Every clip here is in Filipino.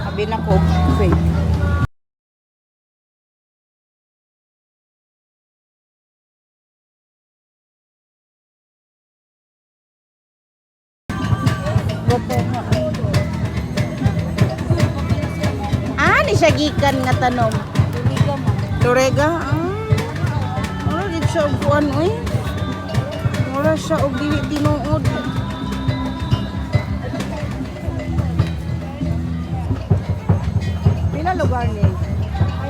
Sabi na ko, fake. Ni siya gikan nga tanom. Lorega. Wala din siya og kuan oy. Wala siya og dili tinuod. Pila lugar ni?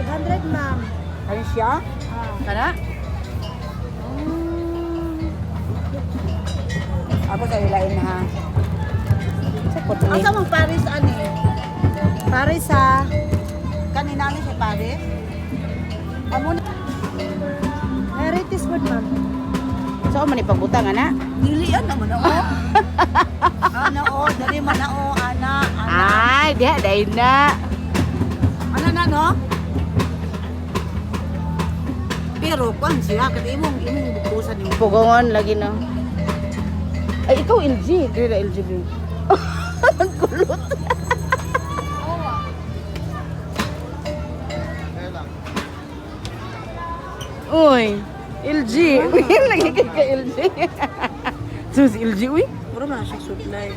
500, ma'am. Ano siya? Kana? Ako sa ilain ha. Sa puto ni. Asa mang Paris ani? Paris ha. Kanina ni si Paris. Amo na. Heritage food, ma'am. So man ipagutang ana. Dilian naman ako. Ana o, dali man ako, ana. Ay, diha dai na. Ana na no? Pero kung siya kasi imong bukusan yung Pugongon lagi no. Ay ikaw LG, dili LG. Ang kulot. Uy, LG. Lagi ka LG. Sus LG uy. puro man siya supply.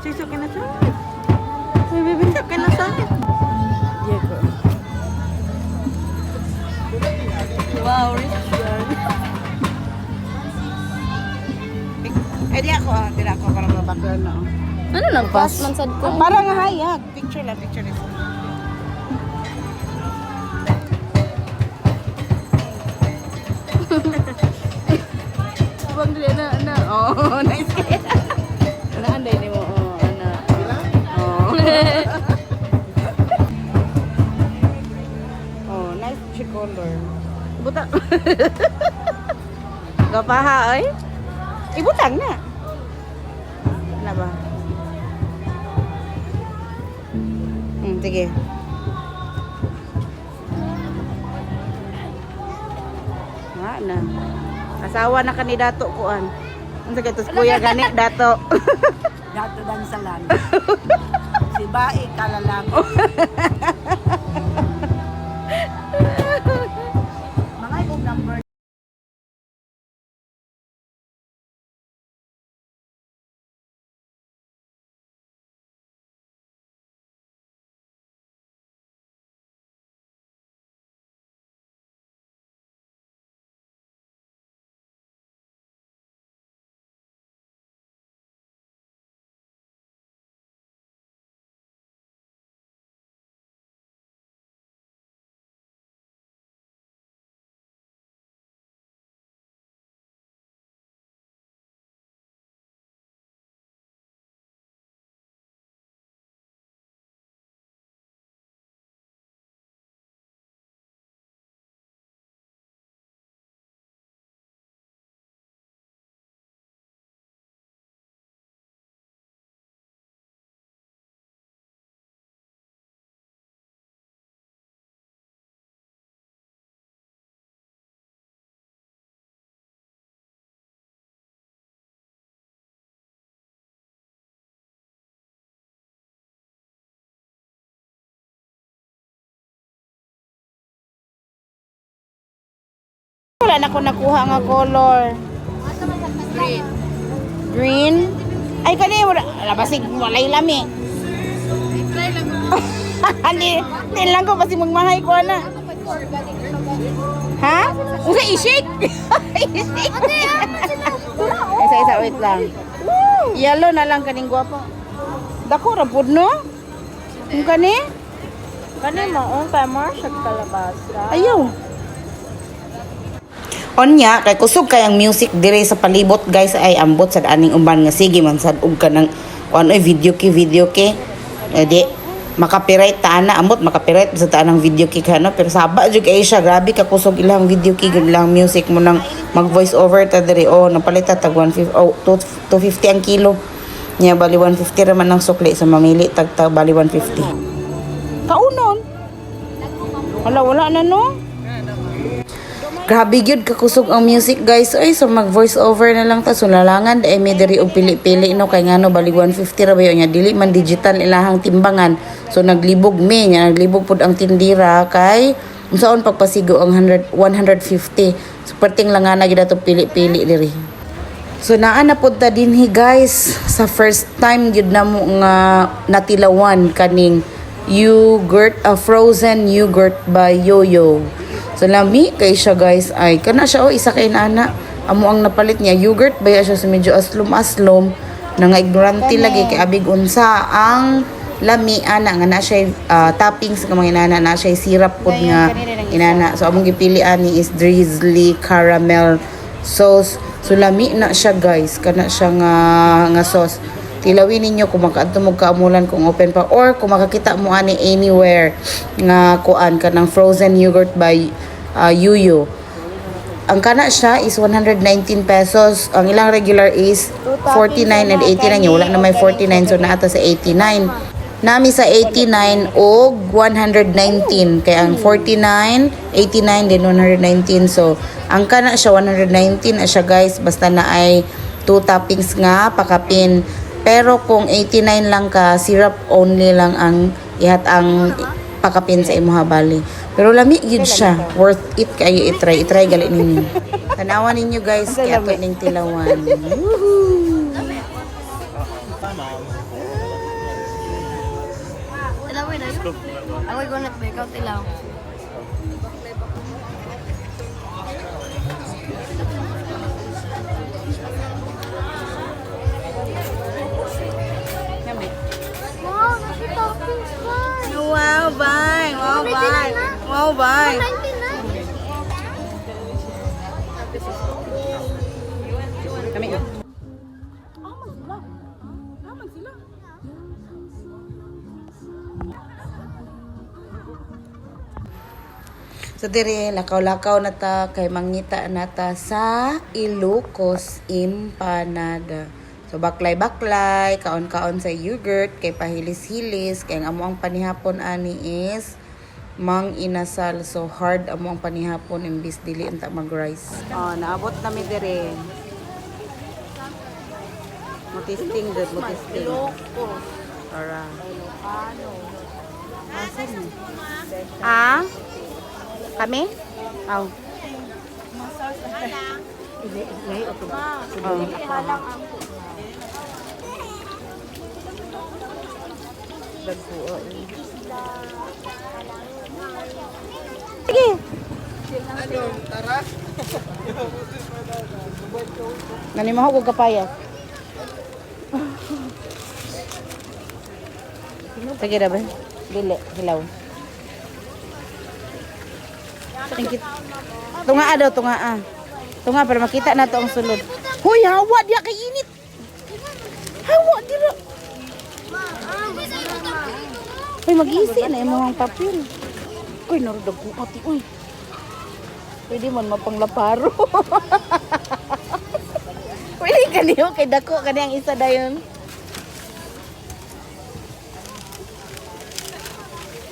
Sisa ka na sa. Bibinta Ka na sa. Diego. Wow, rich yan. Eh di ako parang mabaklan na. Ano lang pass man sad ko? Parang hayag. Picture lang. Bang dili na. Oh, nice. Ana anday ni mo. Oh, ana. Oh. Oh, nice chick color. Buta. Gapaha ay. Ibutang na. Ano ba? Sige. Na. Asawa na kani dato kuan. Unsa gatos kuya gani dato. Dato dan salan. Si Bae kalalang. Mga ibang number. Wala na ko nakuha nga color. Green. Ay kani wala basig walay lami. Try lang. Hindi lang ko kasi magmahay ko ana. Ha? Usa i-shake. I-shake. Isa wait lang. Yellow na lang kaning gwapo. Dako ra pud no? Ang kani? Kani mo, kay mo siya kalabasa. Ayaw. Onya kay kusog kayang music dire sa palibot guys ay ambot sa aning uban nga sige man sad og kanang ano video ki di makapiright ta na ambot makapiright sa tanang video ki kana pero saba jud kay siya grabe ka kusog ilang video ki gud lang music mo nang mag voice over ta dire napalita tag 150 250 ang kilo nya bali 150 ra man ang sukli sa mamili tag bali 150 kaunon wala na no. Grabe gyud kakusog ang music guys. Ay so mag voice over na lang ta so lalangan ay may diri og pili-pili no kay ngano bali 150 ra ba yun nya dili man digital ilahang timbangan. So naglibog me nya naglibog pud ang tindira kay unsaon pagpasigo ang 150. So perting lang nga na gyud ato pili-pili diri. So naa na pud ta dinhi guys sa first time gyud na mo nga natilawan kaning yogurt, frozen yogurt by Yoyo. So lami kay siya guys ay kana siya isa kay nana amo ang napalit niya yogurt baya siya sa medyo aslom-aslom nga ignorante lagi kay abig unsa ang lami ana nga na siya toppings nga mga inana na siya syrup pud nga inana. So among gipili ani is drizzly caramel sauce. So lami na siya guys kana siya nga sauce. Tilawin ninyo kung makaadto mo kaamulan kung open pa or kung makakita mo ani anywhere nga kuan kanang frozen yogurt by Yuyu. Ang kana siya is 119 pesos. Ang ilang regular is 49 and 89. Wala na may 49 so naata sa 89. Nami sa 89 o 119 kaya ang 49, 89 then 119. So ang kana siya 119 na siya guys basta na ay 2 toppings nga pakapin. Pero kung 89 lang ka, syrup only lang ang ihat ang pakapin sa imuha bali. Pero lami gyud siya. Worth it kayo i-try. I-try gali ninyo. Tanawan ninyo guys kay ato ning tilawan. Woohoo! Tilawin na yun. Ako'y gunat ba? Ikaw tilaw. Wow, nasi toppings ba? Wow, bye. Wow, bye. Wow, bye. 99 na. Kami. So dire lakaw-lakaw na ta kay mangita na ta sa Ilocos Empanada. So baklay-baklay, kaon-kaon sa yogurt kay pahilis-hilis kay ang amo ang panihapon ani is mang inasal. So hard amo ang panihapon imbis dili unta mag-rice. Oh, naabot na mi dire. Mutisting gud, mutisting. Tara. Asan ni? Ah? Kami? Aw. Sige. Nanimaho ko kapaya. Sige na ba? Dili, hilaw. Thank you. Tunga daw, tunga ah. Tunga para makita na to ang sulod. Hoy, hawa dia kay init. Hawa dira. Hoy, mag-isi na imong papel. Hoy, narudag ko pati uy. Pwede man mapanglaparo. Pwede kaniyo kay dako kaniyang isa dayon.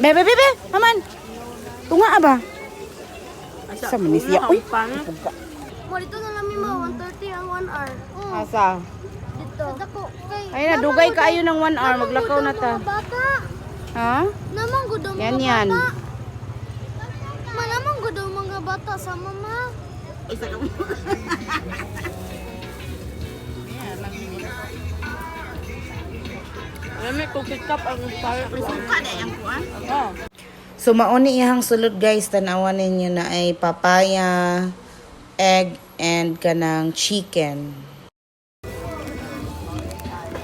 Bebe, aman. Tunga ba? Sa manisya. Uy, puga. Mo dito na lang mo 130 ang 1 hour. Asa? Dito. Dako kay. Ay na, dugay kaayo ng 1 hour. Maglakaw na ta. Bata. Ha? Namang gudaw mga Yan. bata. Malamang gudaw mga bata sa mama. Isa ka mo. May cookie cup ang parang Suka na yung kuan? So mauni iyang sulod guys, tanawan ninyo na ay papaya, egg, and kanang chicken.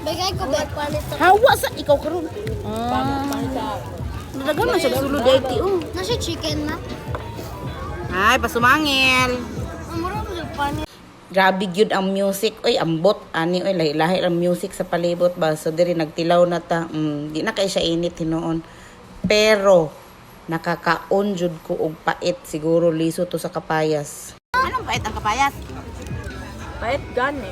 Bagay ko ba panis sa Hawa sa ikaw karon. Nadagan man siya sulod dati oh. na siya chicken na. Ay, pasumangil. Amuro mo yung panis. Grabe gyud ang music. Oy, ambot ani oy lahi-lahi ang music sa palibot ba. So diri nagtilaw na ta. Di na kay siya init hinoon. Pero nakakaon jud ko og pait siguro liso to sa kapayas. Anong pait ang kapayas? Pait gani.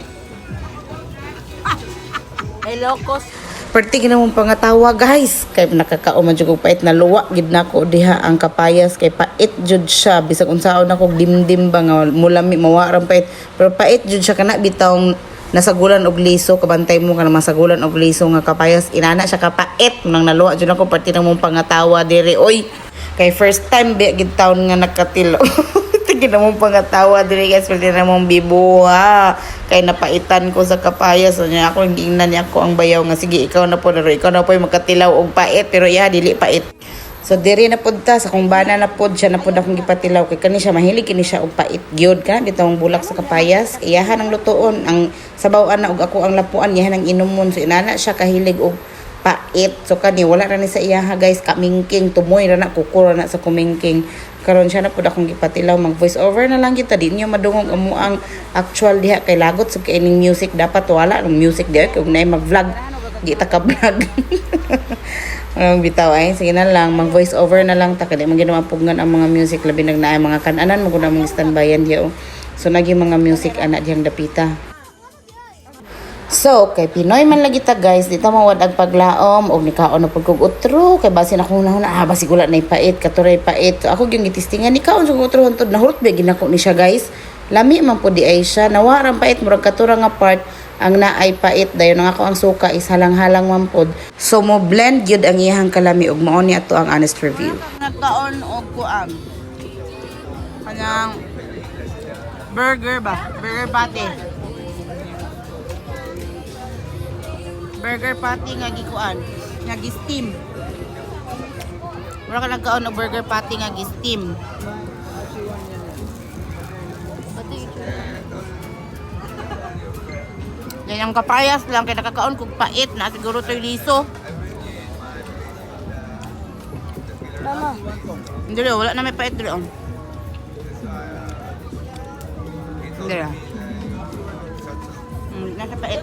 Ilocos Perti ginamong pangatawa guys. Kay nakakaon man jud kog pait na luwa gid nako diha ang kapayas kay pait jud siya bisag unsaon ako dimdim ba nga mulami mawaran pait. Pero pait jud siya kana bitawng nasagulan og liso kabantay mo kana masagulan og liso nga kapayas inana siya kapait nang naluwa jud ako perti namong pangatawa diri oy. Kay first time gid taon nga nakatilo. Tignan mo pangatawa diri guys pwede na mong bibuha kay napaitan ko sa kapayas so niya ako gingnan niya ako ang bayaw nga sige ikaw na po laro ikaw na po makatilaw og pait pero iya dili pait so diri na pud ta sa kung bana na pud siya na pud akong gipatilaw kay kani siya mahilig kini siya og pait gyud ka bitong bulak sa kapayas iyahan ang lutoon ang sabaw-an na og ako ang lapuan iyahan ang inumon so inana siya kahilig og pait so kani wala ra ni sa iyaha guys kamingking tumoy ra na kukura na sa kumingking karon siya na pud akong gipatilaw mag voice over na lang kita di niyo madungog amo ang actual diha kay lagot sa kaining music dapat wala ng music diha kay unay mag vlog di ta ka vlog ang bitaw ay sige na lang mag voice over na lang ta kay man ginawa pugngan ang mga music labi nag naay mga kananan mo guna mong standbyan diha so nagi mga music ana diyang dapita. So, kay Pinoy man lagi ta guys, di ta mawad ang paglaom og nikaon na pagkog utro kay base na ko na basi gula na ipait katuray pait. So, ako gyud gitistingan nikaon sa utro huntod nahurot ba ginako ni siya guys. Lami man pud di ay siya nawaran pait murag katura nga part ang naay pait dayon nga ako ang suka is halang-halang man pud. So mo blend gyud ang iyang kalami ug mao ni ato ang honest review. Nagkaon og kuan. Kanang burger ba? Burger patty. Burger patty nga gikuan, nga gi-steam. Wala ka nagkaon og burger patty nga gi-steam. Yan ang kapayas lang kay nakakaon kog pait na siguro toy liso. Mama. Hindi wala na may pait dili Hindi ra. Nasa pait.